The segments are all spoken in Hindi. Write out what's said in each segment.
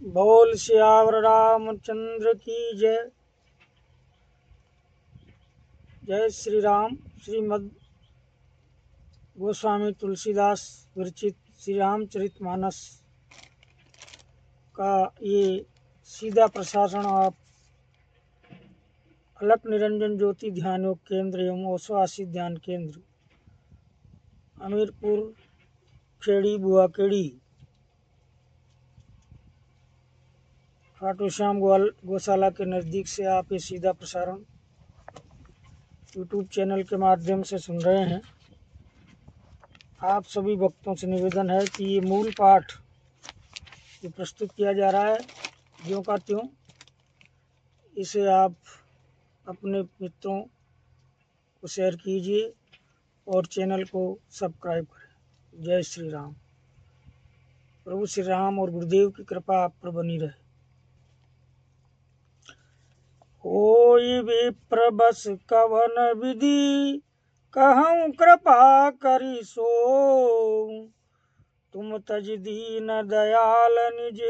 बोल सियावर रामचंद्र की जय। जय श्री राम। श्रीमद् गोस्वामी तुलसीदास विरचित श्री रामचरितमानस का ये सीधा प्रसारण आप अलख निरंजन ज्योति ध्यान योग केंद्र एवं ओशो आशित ध्यान केंद्र अमीरपुर खेड़ी बुआकेड़ी खाटू श्याम गौशाला के नज़दीक से आप ये सीधा प्रसारण यूट्यूब चैनल के माध्यम से सुन रहे हैं। आप सभी भक्तों से निवेदन है कि ये मूल पाठ जो प्रस्तुत किया जा रहा है ज्यों का त्यों इसे आप अपने मित्रों को शेयर कीजिए और चैनल को सब्सक्राइब करें। जय श्री राम। प्रभु श्री राम और गुरुदेव की कृपा आप पर बनी रहे। होई विप्र बस कवन विधि कहूँ कृपा करी सो तुम तज दीन दयाल निज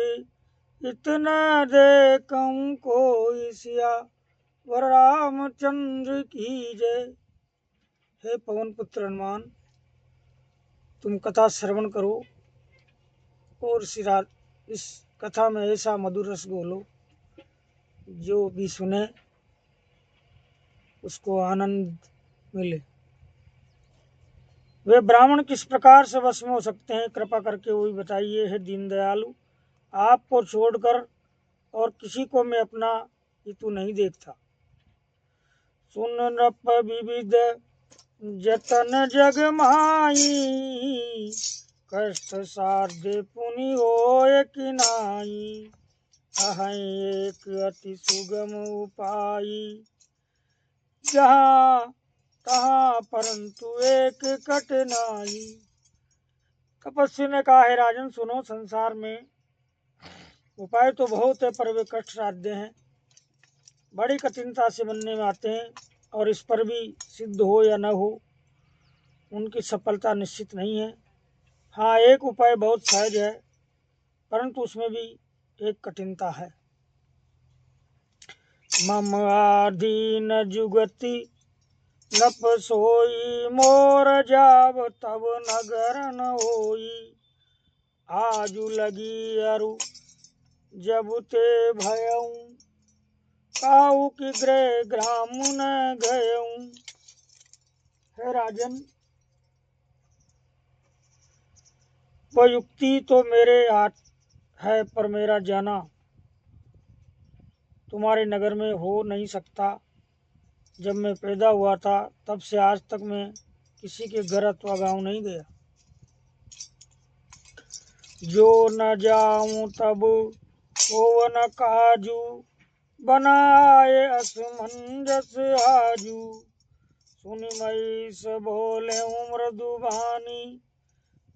इतना देखूं कोई सिया वर रामचंद्र की जय। हे पवन पुत्र हनुमान, तुम कथा श्रवण करो और इस कथा में ऐसा मधुर रस घोलो जो भी सुने उसको आनंद मिले। वे ब्राह्मण किस प्रकार से वश में हो सकते हैं, कृपा करके वही बताइए। हे दीन दयालु, आपको छोड़कर और किसी को मैं अपना हितु नहीं देखता। सुन नृप विविध जतन जग माई कष्ट साध्य पुनि होय किनाई अहै एक अति सुगम उपाय जहाँ तहाँ परंतु एक कठिनाई। तपस्वी ने कहा, है राजन सुनो, संसार में उपाय तो बहुत है पर वे कष्ट साध्य हैं, बड़ी कठिनता से बनने में आते हैं और इस पर भी सिद्ध हो या न हो उनकी सफलता निश्चित नहीं है। हाँ, एक उपाय बहुत सहज है परंतु उसमें भी एक कठिनता है। मम आधीन जुगति नप सोई मोर जाव तब नगर न होई आजु लगी अरु जब ते भयऊ काऊ की गृह ग्राम न गयऊ। हे राजन, वह युक्ति तो मेरे हाथ है पर मेरा जाना तुम्हारे नगर में हो नहीं सकता। जब मैं पैदा हुआ था तब से आज तक मैं किसी के घर अथवा गाँव नहीं गया। जो न जाऊं तब होवन काजू बनाए असमंजस आजू सुनि मई स बोले मृदु बानी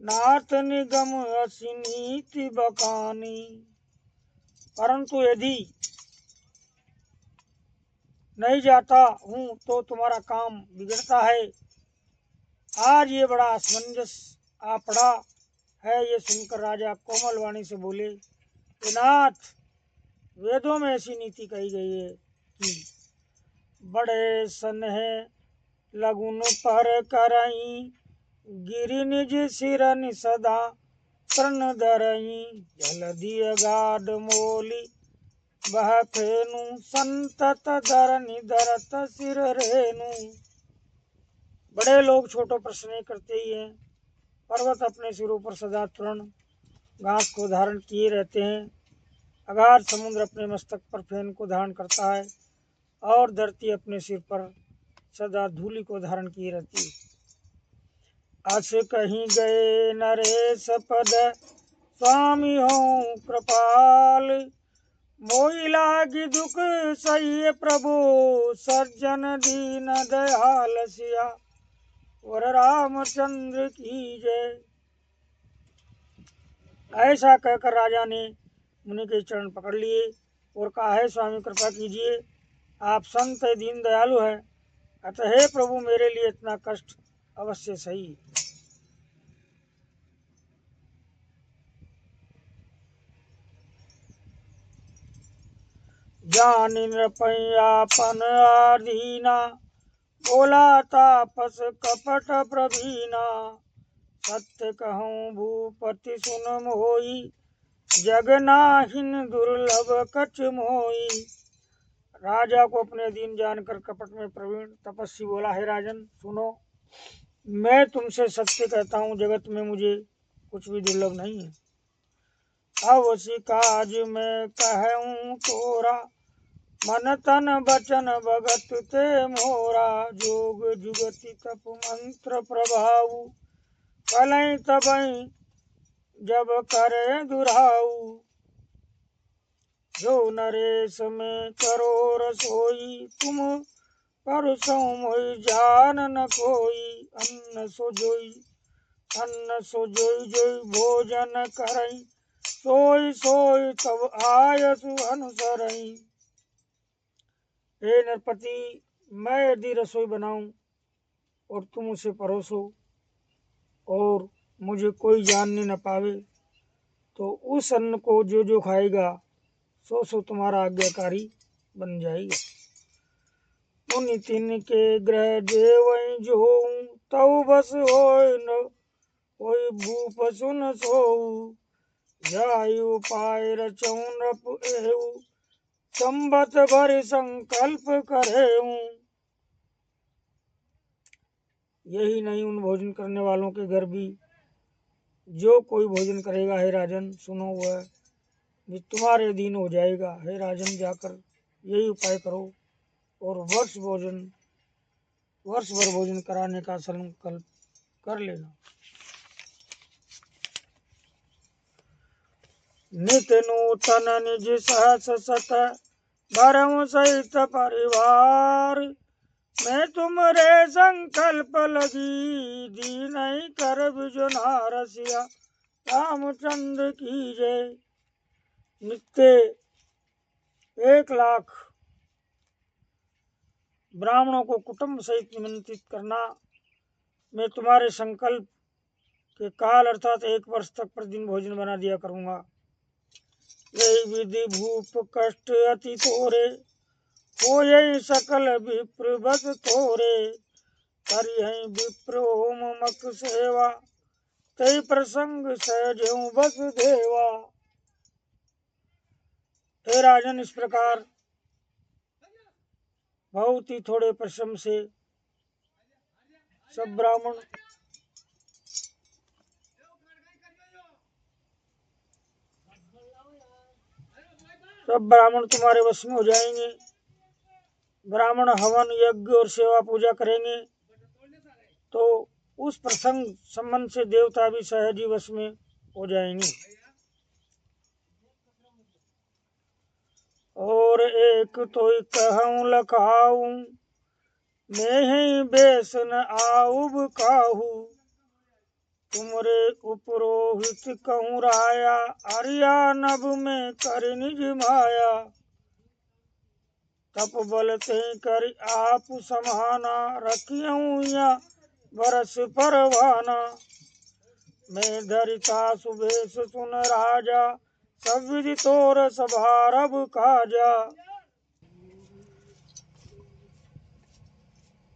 नाथ निगम असी नीति बकानी। परंतु यदि नहीं जाता हूँ तो तुम्हारा काम बिगड़ता है। आज ये बड़ा असमंजस आ पड़ा है। ये सुनकर राजा कोमल वाणी से बोले, नाथ, वेदों में ऐसी नीति कही गई है कि बड़े स्नेह लगुन पर करई गिरि निज सिरन सदा तन धरई जलधि गाड मोली वह फेनु संतत धरनी धरत सिर रेनु। बड़े लोग छोटों पर स्नेह करते ही हैं। पर्वत अपने सिरों पर सदा तृण घास को धारण किए रहते हैं। अगाध समुद्र अपने मस्तक पर फेन को धारण करता है और धरती अपने सिर पर सदा धूलि को धारण किए रहती है। अस कहीं गए नरेश पद स्वामी हो कृपाल मोहि लागी दुख सही प्रभु सज्जन दीन दयाल सिया वर रामचंद्र की जय। ऐसा कहकर राजा ने मुनि के चरण पकड़ लिए और कहा, है स्वामी कृपा कीजिए, आप संत दीन दयालु हैं, अतः हे प्रभु मेरे लिए इतना कष्ट अवश्य सही। जान नृपयापन आधीना, बोला तापस कपट प्रवीणा। सत्य कहूँ भूपति सुन मोई, जगनाहिन दुर्लभ कछ मोई। राजा को अपने अधीन जानकर कपट में प्रवीण तपस्वी बोला, हे राजन सुनो, मैं तुमसे सत्य कहता हूँ, जगत में मुझे कुछ भी दुर्लभ नहीं है। अवश्य काज मैं कहूँ तोरा, मन तन बचन भगत ते मोरा। जोग जुगति तप मंत्र प्रभाव, कलई तबई जब करे दुराऊ। जो नरेश में करो रसोई, तुम परसों मोहि जान न कोई। अन्न सो जोई जोई भोजन करई, सोई सोई तब आयसु अनुसरई। हे नरपति, मैं यदि रसोई बनाऊं और तुम उसे परोसो और मुझे कोई जानने न पावे, तो उस अन्न को जो जो खाएगा सो तुम्हारा आज्ञाकारी बन जाएगा। मुनि तिनके ग्रह देवई जो, तऊ बस होय न होय भूप सुन सोऊ। जायु पाय रचऊ नृप एहु, संबत भर संकल्प करेऊ। यही नहीं, उन भोजन करने वालों के घर भी जो कोई भोजन करेगा, हे राजन सुनो, वह भी तुम्हारे अधीन हो जाएगा। हे राजन, जाकर यही उपाय करो और वर्ष भर भोजन कराने का संकल्प कर लेना। नित नूतन निज सहस सत, भरऊ सहित परिवार। मैं तुम्हारे संकल्प लगी, दीन कर जो नारसिया। रामचंद्र की जय। नित्य 1,00,000 ब्राह्मणों को कुटुंब सहित निमंत्रित करना, मैं तुम्हारे संकल्प के काल अर्थात 1 वर्ष तक प्रतिदिन भोजन बना दिया करूंगा। यही विधि भूप कष्ट अति तोरे, हो यही सकल विप्र बस तोरे। करिहै विप्र होम मक सेवा, तई प्रसंग सहजऊ बस देवा। हे राजन, इस प्रकार बहुत ही थोड़े परिश्रम से सब ब्राह्मण तुम्हारे वश में हो जाएंगे। ब्राह्मण हवन यज्ञ और सेवा पूजा करेंगे तो उस प्रसंग संबंध से देवता भी सहज ही वश में हो जाएंगे। और एक तो कहूँ लखाऊ, मैं ही बेस न आऊब काहू। तुमरे उपरोहित कहूँ राया, आर्या नभ में कर निज माया। तप बल ते कर आप समाना, रखियऊँ या बरस परवाना। मैं धरिता सुबेश सुन राजा, सब विधि तोर सभारभ काजा।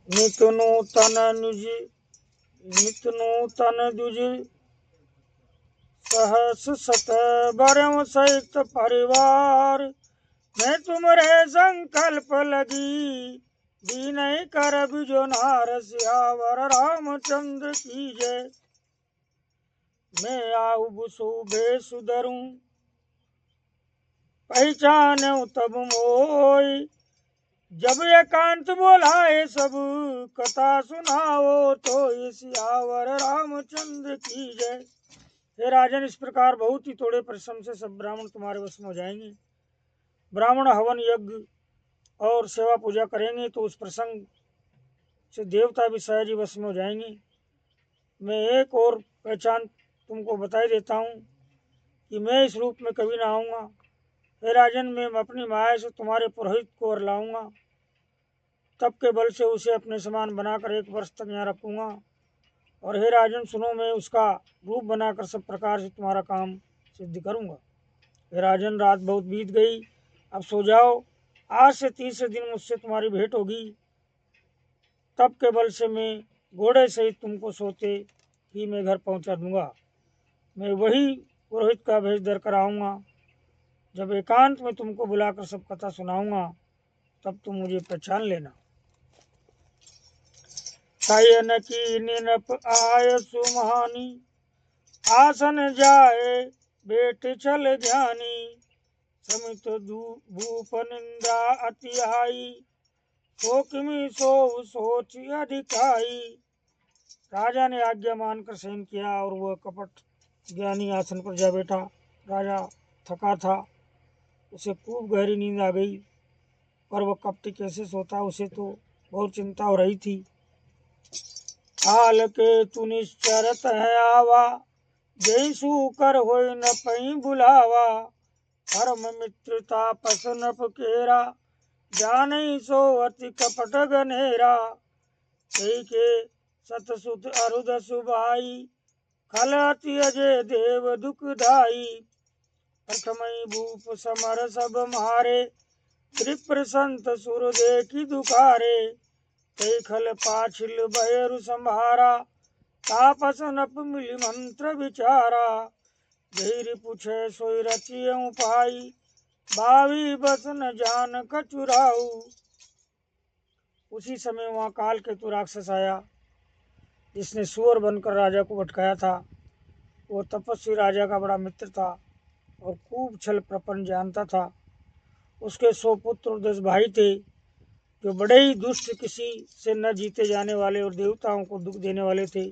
नित नूतन दुज सहस सत, बरऊ सहित परिवार। मैं तुम्हारे संकल्प लगी, दीन कर जो नार सियावर। रामचंद्र की जय। मैं आऊब शोभे सुधरूं, पहचानूं तब मोई। जब एकांत बोलाए सब, कथा सुनाओ तो सियावर। रामचंद्र की जय। हे राजन, इस प्रकार बहुत ही थोड़े परिश्रम से सब ब्राह्मण तुम्हारे वश में हो जाएंगे। ब्राह्मण हवन यज्ञ और सेवा पूजा करेंगे तो उस प्रसंग से देवता भी सहज ही वश में हो जाएंगे। मैं एक और पहचान तुमको बताई देता हूँ कि मैं इस रूप में कभी ना आऊँगा। हे राजन, मैं अपनी माया से तुम्हारे पुरोहित को और लाऊंगा, तब के बल से उसे अपने समान बनाकर 1 वर्ष तक यहाँ रखूँगा। और हे राजन सुनो, मैं उसका रूप बनाकर सब प्रकार से तुम्हारा काम सिद्ध करूँगा। हे राजन, रात बहुत बीत गई, अब सो जाओ आज से तीसरे दिन मुझसे तुम्हारी भेंट होगी, तब के बल से मैं घोड़े सहित तुमको सोते ही मैं घर पहुंचा दूंगा। मैं वही पुरोहित का भेष धर कर आऊँगा। जब एकांत में तुमको बुलाकर सब कथा सुनाऊंगा, तब तुम मुझे पहचान लेना। शयन कीन नप आय सुमहानी, आसन जाए बेट चल ध्यानी। समित भूप निंदा अति हाई, सो किमि सो सोच अधिकाई। राजा ने आज्ञा मानकर शयन किया और वह कपट ज्ञानी आसन पर जा बैठा। राजा थका था, उसे खूब गहरी नींद आ गई, पर वह कपटी कैसे सोता, उसे तो बहुत चिंता हो रही थी। हाल के तु निश्चरत है आवा, जैसु कर होय न पई बुलावा। परम मित्र तापस नप केरा, जानई सो अति कपट गनेरा। कई के सतसुत अरुद सुबाई, खल अति अजय देव दुखदाई। प्रथमई भूप समर सब मारे, त्रिप्र संत सुर देखी दुखारे। कई खल पाछिल भयरु संभारा, तापस नप मिली मंत्र विचारा। धीर पूछे सोई रचियऊ पाई, बावी बसन जान कचुराऊ। उसी समय वहाँ काल केतु राक्षस आया, जिसने सुअर बनकर राजा को भटकाया था। वो तपस्वी राजा का बड़ा मित्र था और खूब छल प्रपंच जानता था। उसके 100 पुत्र और 10 भाई थे, जो बड़े ही दुष्ट, किसी से न जीते जाने वाले और देवताओं को दुख देने वाले थे।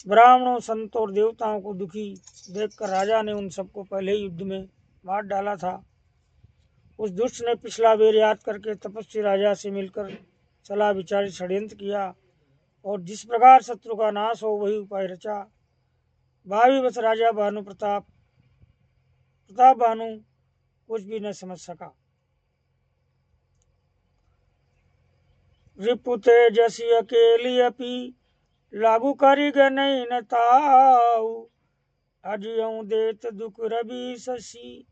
ब्राह्मणों, संतों और देवताओं को दुखी देखकर राजा ने उन सबको पहले ही युद्ध में मार डाला था। उस दुष्ट ने पिछला बेर याद करके तपस्वी राजा से मिलकर सलाह विचार षड्यंत्र किया और जिस प्रकार शत्रु का नाश हो वही उपाय रचा। भावी बस राजा प्रताप भानु कुछ भी न समझ सका। रिपु तेजसी अकेली अपी, लागू कारीग नहीं न ताऊ। अजियऊ देत दुख रवि शशि,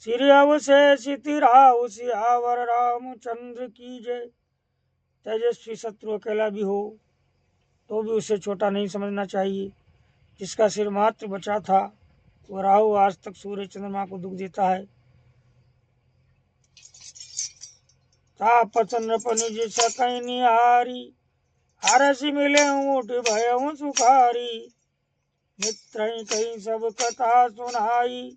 श्री अवशेष तिराऊ। सियावर रामचंद्र की जय। तेजस्वी शत्रु अकेला भी हो तो भी उसे छोटा नहीं समझना चाहिए। जिसका सिर मात्र बचा था, वो राहु आज तक सूर्य चंद्रमा को दुख देता है। तापस नृप निज सकई निहारी, हरसि मिले ऊँट भयउ सुखारी। मित्र कहीं सब कथा सुनाई,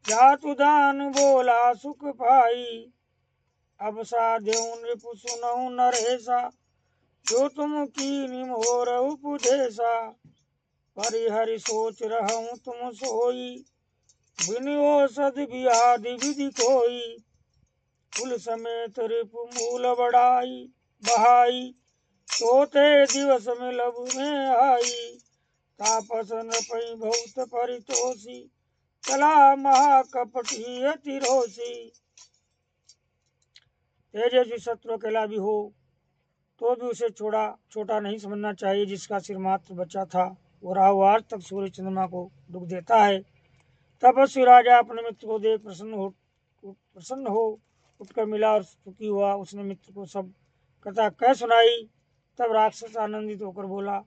जातु दान बोला सुख पाई। अब साध्यऊ नृप सुनऊ नरेशा, जो तुम कीनि मोर उपदेशा। परिहरि सोच रहूं तुम सोई, बिनु सद बियादि विधि कोई। कुल समेत रिपु मूल बढ़ाई, बहाई सोते दिवस में लब में आई। तापस नृपई बहुत परितोषी, चला महाकपटी अति रोषी। तेजस्वी शत्रु अकेला भी हो तो भी उसे छोटा नहीं समझना चाहिए। जिसका सिर मात्र बचा था, वो राहु आज तक सूर्य चंद्रमा को दुख देता है। तपस्वी राजा अपने मित्र को देख प्रसन्न हो उठकर मिला और सुखी हुआ। उसने मित्र को सब कथा कह सुनाई। तब राक्षस आनंदित होकर बोला,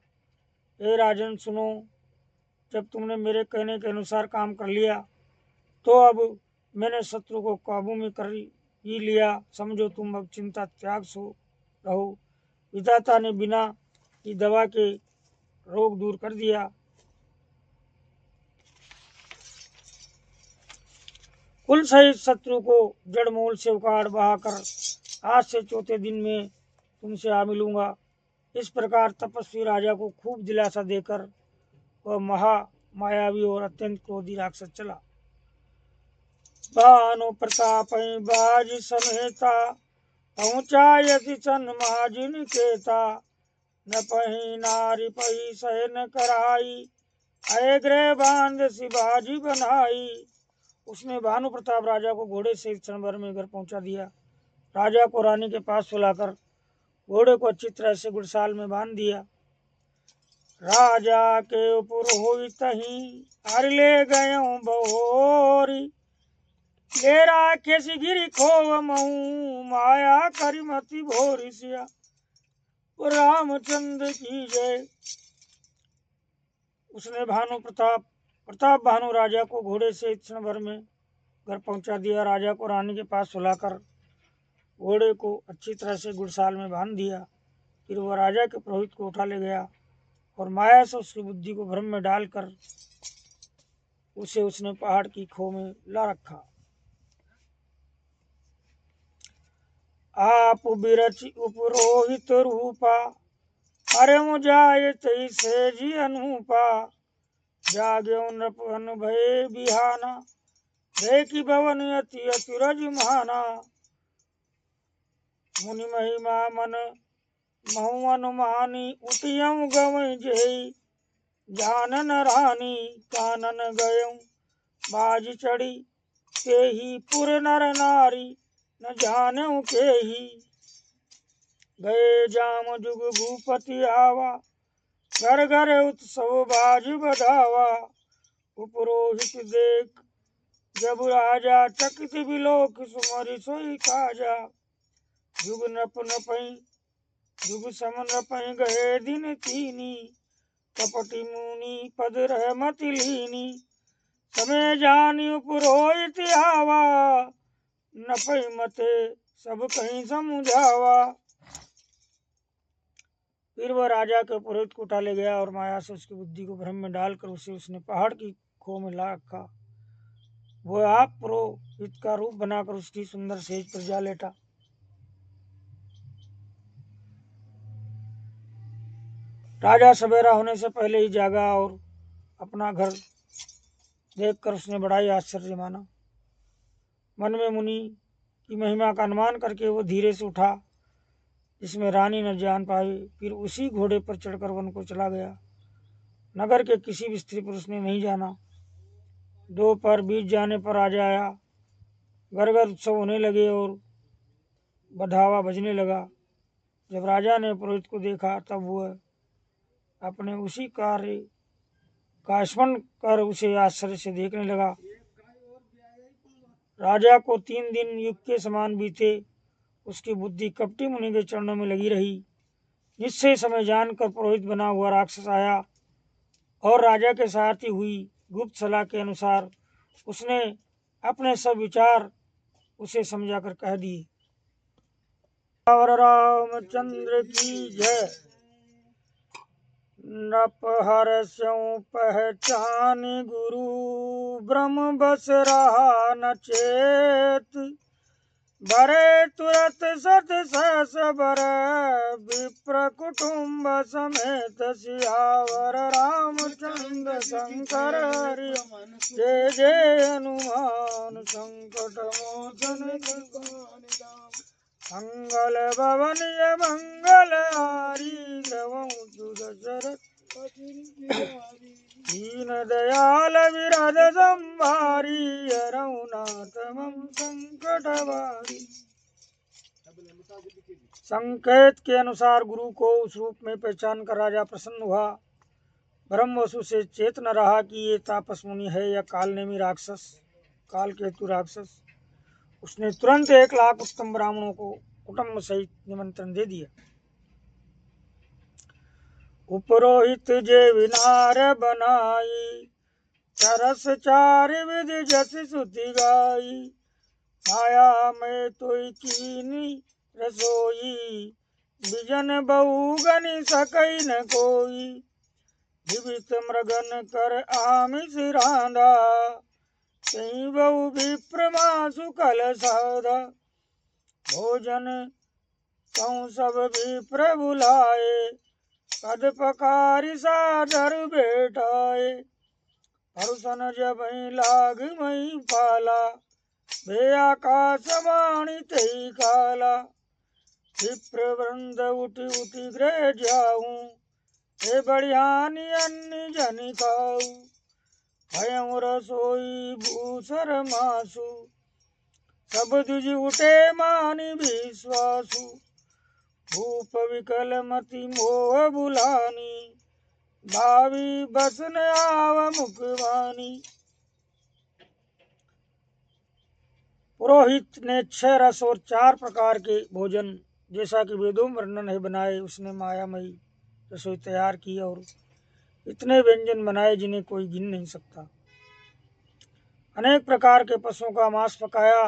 हे राजन सुनो, जब तुमने मेरे कहने के अनुसार काम कर लिया तो अब मैंने शत्रु को काबू में कर ही लिया। समझो तुम अब चिंता त्याग सो रहो। विधाता ने बिना की दवा के रोग दूर कर दिया। कुल सहित शत्रु को जड़ मूल से उखाड़ बहाकर आज से चौथे दिन में तुमसे आ मिलूंगा। इस प्रकार तपस्वी राजा को खूब दिलासा देकर वह मायावी और अत्यंत क्रोधी राक्षस चला। भानु प्रताप बाज समेता, पहुँचा यदि सन माजिन केता। न पही नारी पही सहन कराई, अय ग्रह बांध शिवाजी बनाई। उसने भानु प्रताप राजा को घोड़े से क्षण भर में घर पहुंचा दिया। राजा को रानी के पास सुलाकर घोड़े को अच्छी तरह से गुड़साल में बांध दिया। राजा के पुर होई तहीं, हर ले गयो बहोरी। ले राक्षस गिरी खोव महू माया करिमति भोरिसिया। रामचंद्र की जय। उसने प्रताप भानु राजा को घोड़े से क्षण भर में घर पहुंचा दिया। राजा को रानी के पास सुलाकर घोड़े को अच्छी तरह से गुड़साल में बांध दिया। फिर वह राजा के पुरोहित को उठा ले गया और माया से उसकी बुद्धि को भ्रम में डालकर उसे उसने पहाड़ की खो में ला रखा। आप बिरच उपरोहित रूपा अरे मुझाए तैसे जी अनूपा। जाग्यो नृप भय बिहाना भय की भवन अति अतिरज महाना। मुनि महिमा मन महु अनुमानी उटियम गवै जय। जानन रानी कानन गयऊ बाज चढ़ी के ही पुर नर नारी न जानऊ के ही। गए जाम जुग भूपति आवा घर घर उत्सव बाज बधावा। उपरोहित देख जब राजा चकित बिलोक सुमरि सोई काजा। जुग नप नपई जुग सम नपई गए दिन तीनी कपटी मुनि पद रहमति लीनी। समय जानी उपरोहित आवा नपई मते सब कहीं समझावा। फिर वह राजा के पुरोहित को उठा ले गया और माया से उसकी बुद्धि को भ्रम में डालकर उसे उसने पहाड़ की खो में ला रखा। वह आप पुरोहित का रूप बनाकर उसकी सुंदर सेज पर जा लेटा। राजा सवेरा होने से पहले ही जागा और अपना घर देखकर उसने बड़ा ही आश्चर्य माना। मन में मुनि की महिमा का अनुमान करके वो धीरे से उठा जिसमें रानी न जान पाई। फिर उसी घोड़े पर चढ़कर वन को चला गया। नगर के किसी भी स्त्री पुरुष ने नहीं जाना। दोपहर बीत जाने पर राजा आया। घर घर उत्सव होने लगे और बधावा बजने लगा। जब राजा ने पुरोहित को देखा तब वह अपने उसी कार्य का स्मरण कर उसे आश्चर्य से देखने लगा। राजा को 3 दिन युग के समान बीते। उसकी बुद्धि कपटी मुनि के चरणों में लगी रही। जिससे समय जानकर पुरोहित बना हुआ राक्षस आया और राजा के सारथी हुई गुप्त सलाह के अनुसार उसने अपने सब विचार उसे समझाकर कह दिए। रामचंद्र की जय। नपहर स्यों पहचान गुरु ब्रह्म बस रहा न चेत। बरे तुरत सत सहस बर विप्र कुटुंब समेत। सियावर रामचंद्र शंकर हरि जय जय हनुमान संकट मोचन। मंगल भवन मंगल हारी गवं दशरथ दीन दयाल विरद संभारी। रघुनाथ मम संकट भारी। संकेत के अनुसार गुरु को उस रूप में पहचान कर राजा प्रसन्न हुआ। ब्रह्मवसु से चेत न रहा कि ये तापस मुनि है या कालनेमी राक्षस काल केतु राक्षस। उसने तुरंत 1 लाख उत्तम ब्राह्मणों को कुटुंब सहित निमंत्रण दे दिया। उपरोहित जे विनार बनाई तरस 4 विधि जस सुति गाई। माया में तोई कीनी रसोई बिजन बहु गनि सकई न कोई। जीवित मृगन कर आमिष रांधा कहीं बहु विप्र मासु कल साधा। भोजन कहूँ सब विप्र बुलाए पद पकारी सादर बैठाए। हरुसन जब लाग मई पाला भे आकाश वाणी तई काला। विप्र वृंद उठी उठी गृह जाऊं हे बढ़ियानी अन्य जन खाऊ। भयं रसोई भूसर मासु सब द्विज उठे मानि विश्वासु। भूप विकल मति मोह बुलानी भावी बसन आव मुखवानी। पुरोहित ने 6 रस और 4 प्रकार के भोजन जैसा कि वेदों में वर्णन है बनाए। उसने मायामयी रसोई तैयार की और इतने व्यंजन बनाए जिन्हें कोई गिन नहीं सकता। अनेक प्रकार के पशुओं का मांस पकाया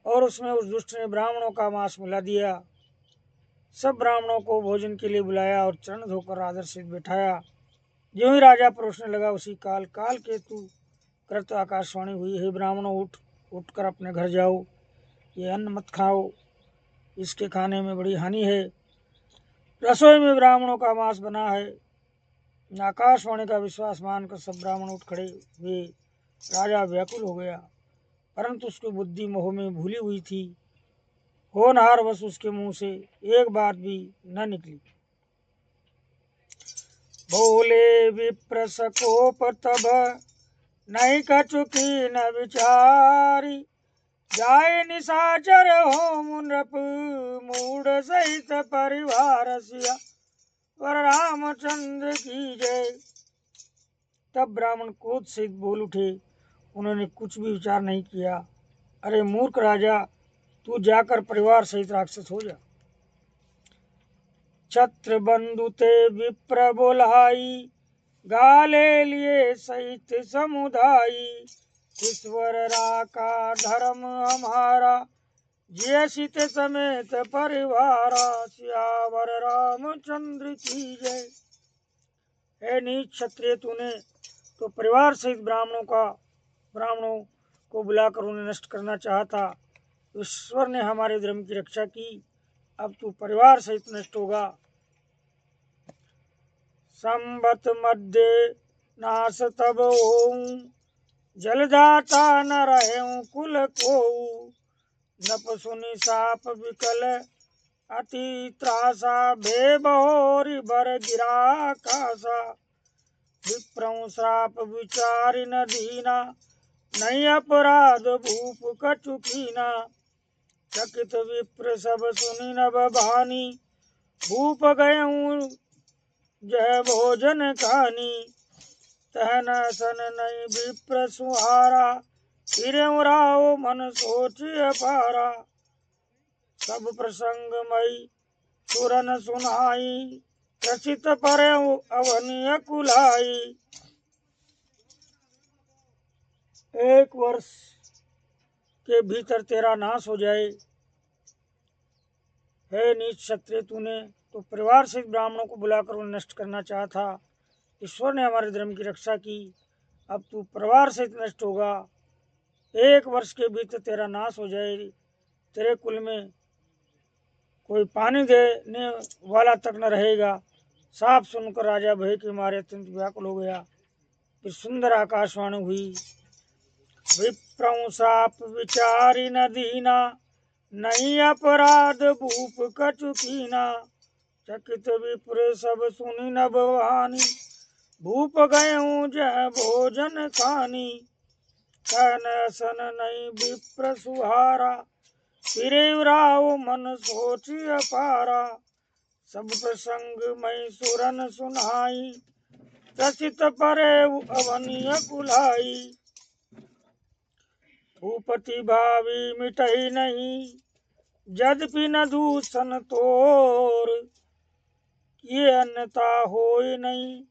और उसमें उस दुष्ट ने ब्राह्मणों का मांस मिला दिया। सब ब्राह्मणों को भोजन के लिए बुलाया और चरण धोकर आदर से बैठाया। ज्यों ही राजा परोसने लगा उसी काल केतु कृत आकाशवाणी हुई, हे ब्राह्मणों, उठकर अपने घर जाओ, ये अन्न मत खाओ, इसके खाने में बड़ी हानि है। रसोई में ब्राह्मणों का मांस बना है। आकाशवाणी का विश्वास मानकर सब ब्राह्मण उठ खड़े हुए। राजा व्याकुल हो गया, परंतु उसकी बुद्धि मोह में भूली हुई थी। होनहार बस उसके मुंह से एक बात भी न निकली। बोले विप्र सकोप तब नहीं कचुकी न विचारी, जाय निशाचर हो मुनरप मूड सहित परिवार सिया, वर रामचंद्र की जय। तब ब्राह्मण क्रोध सहित बोल उठे। उन्होंने कुछ भी विचार नहीं किया। अरे मूर्ख राजा, तू जाकर परिवार सहित राक्षस हो जा। छत्र बंधु ते विप्र बोलाई, गाले लिए सहित समुदायी, ईश्वर राका धर्म हमारा, जय सीत समेत परिवारा, सियावर रामचंद्र की जय। हे नीच क्षत्रिय, तूने तो परिवार सहित ब्राह्मणों को बुलाकर उन्हें नष्ट करना चाहा था। ईश्वर ने हमारे धर्म की रक्षा की, अब तू परिवार सहित नष्ट होगा। संबत मध्य नाश तब होऊं, जलदाता न रहेऊं कुल कोऊ, नप सुनि साप विकल अति त्रासा, भे बहोरी बर गिरा कासा, विप्रं श्राप विचारि न दीना, नहीं अपराध भूप कचुकीना, चकित विप्र सब सुनि नभ भानी, भूप गयऊं जय भोजन खानी, तहन सन नहीं विप्र सुहारा, फिरें राव मन सोच अपारा, सब प्रसंग मई सुरन सुनाई, रचित परे अवनीय कुलाई। 1 वर्ष के भीतर तेरा नाश हो जाए। हे नीच क्षत्रिय, तूने तो परिवार सहित ब्राह्मणों को बुलाकर उन्हें नष्ट करना चाहा था। ईश्वर ने हमारे धर्म की रक्षा की, अब तू परिवार सहित नष्ट होगा। 1 वर्ष के भीतर तेरा नाश हो जाए। तेरे कुल में कोई पानी देने वाला तक न रहेगा। साफ सुनकर राजा भय के मारे अत्यंत व्याकुल हो गया। फिर सुंदर आकाशवाणी हुई, विप्रं साप विचारि न दीना, नहीं अपराध भूप कचुकीना, चकित विप्र सब सुनि नभ भानी, भूप गयऊं जय भोजन खानी, कहन सन नहीं विप्र सुहारा, फिरे राव मन सोच अपारा, सब प्रसंग मई सुरन सुनाई, रचित परे अवनीय कुलाई, भूपति भावी मिटई नहीं, यद्यपि न दूषण तोर, ये अन्यता होय नहीं,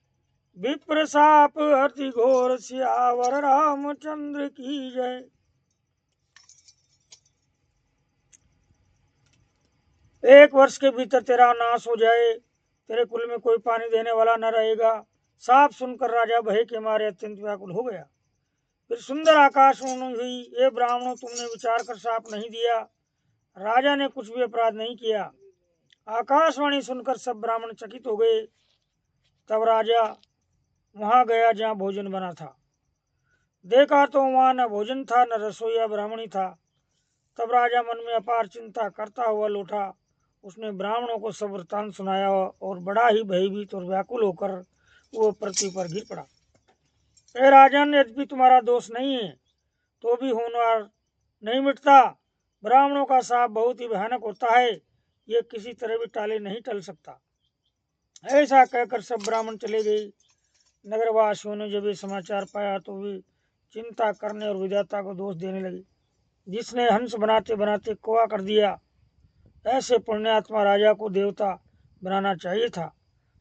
विप्र साप अति घोर, सियावर रामचंद्र की जय। 1 वर्ष के भीतर तेरा नाश हो जाए। तेरे कुल में कोई पानी देने वाला न रहेगा। साफ सुनकर राजा भय के मारे अत्यंत व्याकुल हो गया। फिर सुंदर आकाशवाणी हुई, ये ब्राह्मणों, तुमने विचार कर साप नहीं दिया। राजा ने कुछ भी अपराध नहीं किया। आकाशवाणी सुनकर सब ब्राह्मण चकित हो गए। तब राजा वहां गया जहाँ भोजन बना था। देखा तो वहां न भोजन था, न रसोईया ब्राह्मणी था। तब राजा मन में अपार चिंता करता हुआ लौटा। उसने ब्राह्मणों को सब वृतांत सुनाया और बड़ा ही भयभीत और व्याकुल होकर वो पृथ्वी पर गिर पड़ा। हे राजन, यद्यपि तुम्हारा दोष नहीं है तो भी होनहार नहीं मिटता। ब्राह्मणों का शाप बहुत ही भयानक होता है, ये किसी तरह भी टाले नहीं टल सकता। ऐसा कहकर सब ब्राह्मण चले गए। नगरवासियों ने जब ये समाचार पाया तो वे चिंता करने और विधाता को दोष देने लगे। जिसने हंस बनाते बनाते कौवा कर दिया। ऐसे पुण्यात्मा राजा को देवता बनाना चाहिए था,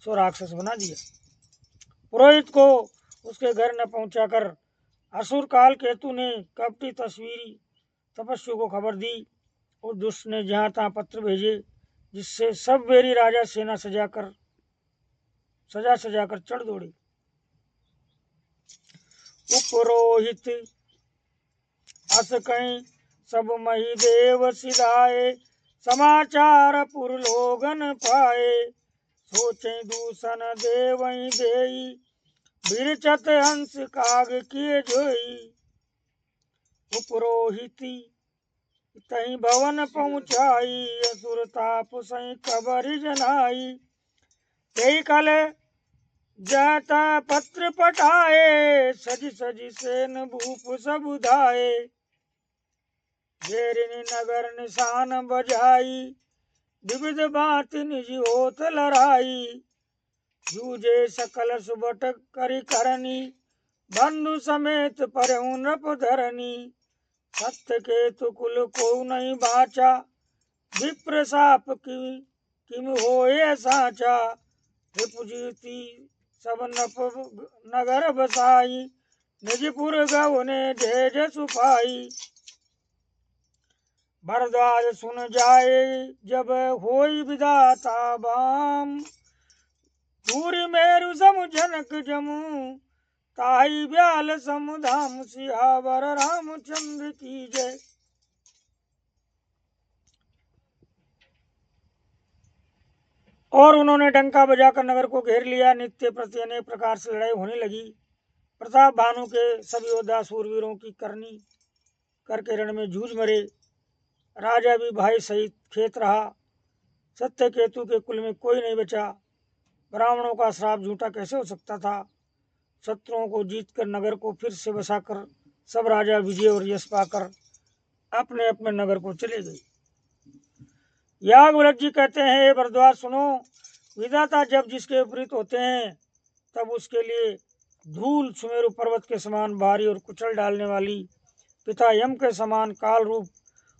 सो राक्षस बना दिया। पुरोहित को उसके घर न पहुंचाकर असुर काल केतु ने कपटी तस्वीरी तपस्वी को खबर दी। उस दुष्ट ने जहां तहां पत्र भेजे, जिससे सब वेरी राजा सेना सजा सजाकर चढ़ दौड़े। उपरोहित अस कहीं सब मही देव सिधाए, समाचार पुर लोगन पाए, सोचे दूषण देवई देई, बिरचत हंस काग किए जोई। उपरोहिती तही भवन पहुँचाई, असुर ताप सही खबर जनाई। कई कल जाता पत्र पठाए, सज सज सेन भूप सब उधाए। घेरिनी नगर निशान बजाई, विविध बात निज होत लड़ाई। जूझे सकल सुबट करी करनी, बंधु समेत परहु नृप धरनी। सत्य के तुकुल को नहीं बाचा, विप्र साप किम होए साचा। रिपुजीती सब नप नगर बसाई, निजपुर गौ ने ढेज सुपाई। भरद्वाज सुन जाए जब होई विधाता बाम, सूर्य मेरु सम जनक जमू, ताई ब्याल समुधाम। सियावर रामचंद्र की जय। और उन्होंने डंका बजाकर नगर को घेर लिया। नित्य प्रति अनेक प्रकार से लड़ाई होने लगी। प्रताप भानु के सब योद्धा सूरवीरों की करनी करके रण में जूझ मरे। राजा भी भाई सहित खेत रहा। सत्य केतु के कुल में कोई नहीं बचा। ब्राह्मणों का श्राप झूठा कैसे हो सकता था। शत्रुओं को जीतकर नगर को फिर से बसाकर सब राजा विजय और यश पाकर अपने अपने नगर को चले गए। याज्ञवल्क्य जी कहते हैं, हे भरद्वाज सुनो, विधाता जब जिसके विपरीत होते हैं तब उसके लिए धूल सुमेरु पर्वत के समान भारी और कुचल डालने वाली, पिता यम के समान काल रूप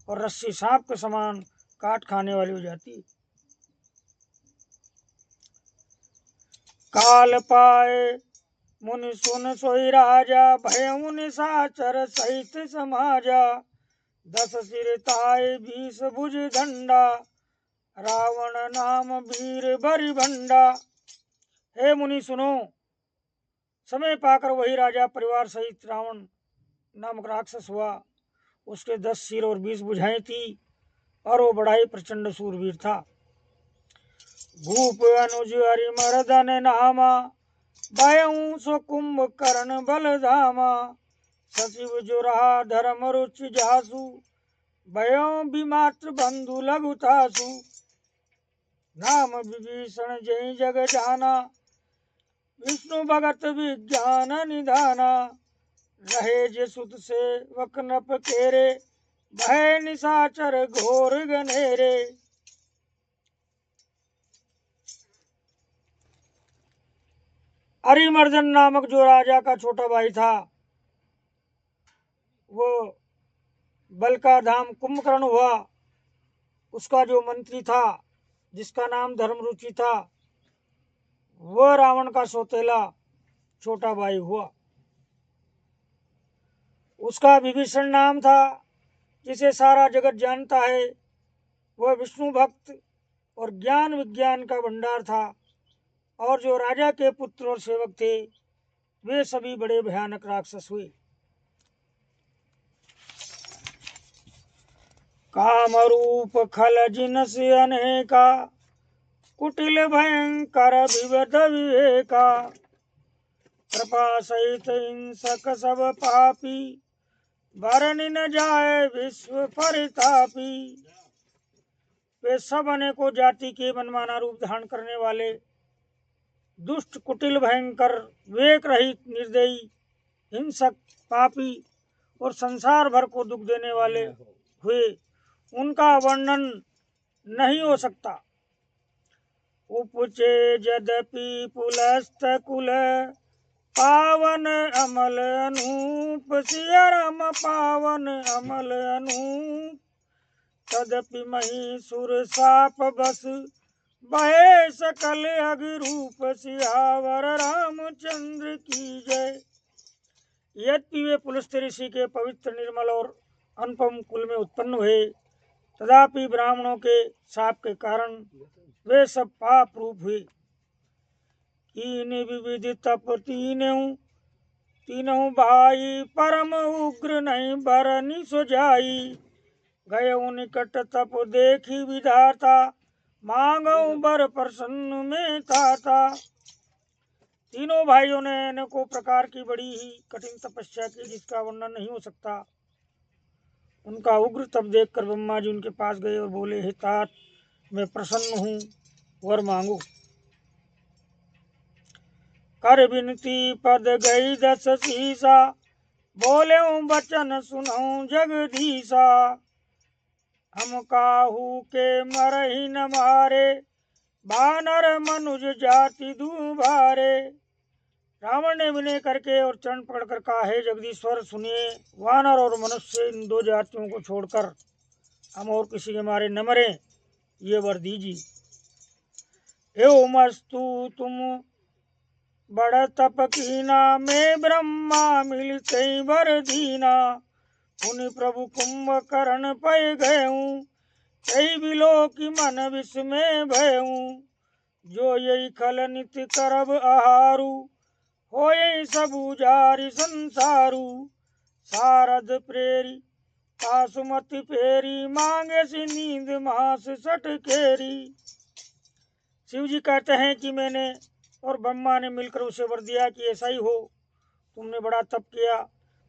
और रस्सी सांप के समान काट खाने वाली हो जाती। काल पाए मुनि सुन सोई राजा, भयउ निशाचर सहित समाजा। 10 सिर ताए 20 भुज दंडा, रावण नाम वीर बरि भंडा। हे मुनि सुनो, समय पाकर वही राजा परिवार सहित रावण नामक राक्षस हुआ। उसके 10 सिर और 20 भुजाएं थी और वो बड़ा ही प्रचंड सूरवीर था। भूप अनुज हरिमर्दन नामा, भयउ सो कुंभकर्ण बलधामा। सचिव जो रहा धर्म रुचि जासु, भयउ विमात्र बंधु लघुतासु। नाम विभीषण जय जग जाना, विष्णु भगत विज्ञान निधाना। रहे जे सुत सेवक नप केरे, भय निशाचर घोर गनेरे। हरिमर्दन नामक जो राजा का छोटा भाई था, वो बल का धाम कुंभकर्ण हुआ। उसका जो मंत्री था, जिसका नाम धर्मरुचि था, वह रावण का सौतेला छोटा भाई हुआ। उसका विभीषण नाम था, जिसे सारा जगत जानता है। वह विष्णु भक्त और ज्ञान विज्ञान का भंडार था। और जो राजा के पुत्र और सेवक थे, वे सभी बड़े भयानक राक्षस हुए। काम रूप खल जिनस अनेका, कुटिल भयंकर विविध विवेका। कृपा सहित हिंसक सब पापी, भरनि न जाए विश्व परितापी। वे सब अनेकों जाति के मनमाना रूप धारण करने वाले, दुष्ट, कुटिल, भयंकर, विवेक रहित, निर्दयी, हिंसक, पापी और संसार भर को दुख देने वाले हुए। उनका वर्णन नहीं हो सकता। उपचे यद्यपि पुलस्त कुल, पावन अमल अनूप सिया राम पावन अमल अनूप। तदपि महिषुर साप बस बहे सकल अघरूप सियावर रामचंद्र की जय। यद्यपि वे पुलस्त्य ऋषि के पवित्र निर्मल और अनुपम कुल में उत्पन्न हुए, तथापि ब्राह्मणों के शाप के कारण वे सब पाप रूप हुए। कीन विविध तप तीनों भाई परम उग्र नहीं बरनी सुझाई। गए निकट तप देखी विधाता मांगो बर प्रसन्न में ताता। तीनों भाइयों ने अनेकों प्रकार की बड़ी ही कठिन तपस्या की जिसका वर्णन नहीं हो सकता। उनका उग्र तप देखकर ब्रह्मा जी उनके पास गए और बोले, हे तात, मैं प्रसन्न हूँ, वर मांगो। कर विनती पद गई दस शीसा, बोले वचन सुनो जगदीशा। हम काहू के मरही न मारे, बानर मनुज जाति दुभारे। रावण ने विनय करके और चरण पकड़कर कहा, हे जगदीश्वर सुनिए, वानर और मनुष्य इन दो जातियों को छोड़कर हम और किसी के मारे न मरे, ये वर दीजिए। एवमस्तु तुम बड़ तप कीना, मैं ब्रह्मा मिलते वर दीना। पुनि प्रभु कुंभकर्ण पै गयऊँ, कई बिलो की मन विस्मय भयऊँ। जो यही खल नित्य करब आहारू, होय सब उजारि संसारू। सारद प्रेरी पासुमति फेरी, मांगे सी नींद मास सट केरी। शिव जी कहते हैं कि मैंने और ब्रह्मा ने मिलकर उसे वर दिया कि ऐसा ही हो, तुमने बड़ा तप किया।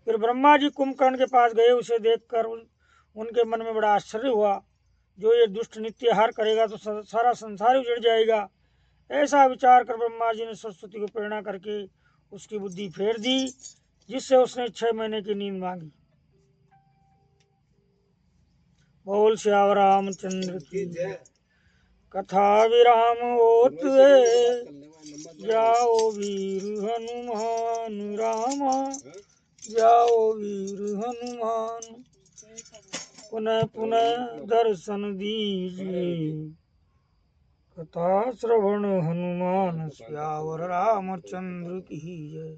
फिर ब्रह्मा जी कुंभकर्ण के पास गए, उसे देखकर उनके मन में बड़ा आश्चर्य हुआ। जो ये दुष्ट नित्य हार करेगा तो सारा संसार उजड़ जाएगा। ऐसा विचार कर ब्रह्मा जी ने सरस्वती को प्रेरणा करके उसकी बुद्धि फेर दी, जिससे उसने 6 महीने की नींद मांगी। बोल श्याम रामचंद्र की कथा विराम होत है, जाओ वीर हनुमान रामा, जाओ वीर हनुमान। पुनः पुनः दर्शन दीजिए, कथा श्रवण हनुमान, श्यावर रामचंद्र की जय।